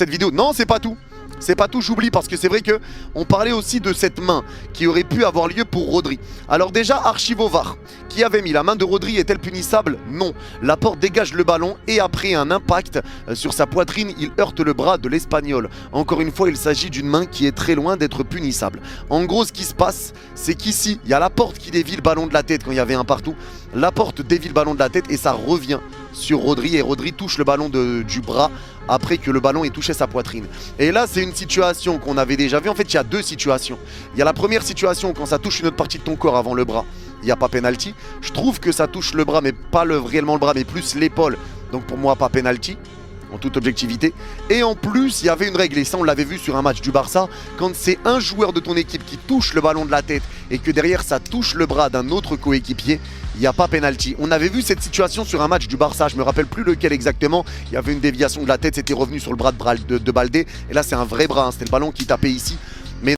cette vidéo. Non, c'est pas tout. C'est pas tout, j'oublie, parce que c'est vrai que on parlait aussi de cette main qui aurait pu avoir lieu pour Rodri. Alors déjà, Archivovar, qui avait mis la main de Rodri, est-elle punissable? Non. Laporte dégage le ballon et après un impact sur sa poitrine, il heurte le bras de l'Espagnol. Encore une fois, il s'agit d'une main qui est très loin d'être punissable. En gros, ce qui se passe, c'est qu'ici, il y a Laporte qui dévie le ballon de la tête quand il y avait un partout. Laporte dévie le ballon de la tête et ça revient sur Rodri et Rodri touche le ballon du bras après que le ballon ait touché sa poitrine. Et là, c'est une situation qu'on avait déjà vue. En fait, il y a deux situations. Il y a la première situation quand ça touche une autre partie de ton corps avant le bras. Il n'y a pas penalty. Je trouve que ça touche le bras, mais pas réellement le bras, mais plus l'épaule. Donc pour moi, pas penalty, en toute objectivité. Et en plus, il y avait une règle, et ça on l'avait vu sur un match du Barça, quand c'est un joueur de ton équipe qui touche le ballon de la tête et que derrière ça touche le bras d'un autre coéquipier, il n'y a pas penalty. On avait vu cette situation sur un match du Barça, je me rappelle plus lequel exactement. Il y avait une déviation de la tête, c'était revenu sur le bras de Baldé. Et là c'est un vrai bras, hein. C'était le ballon qui tapait ici.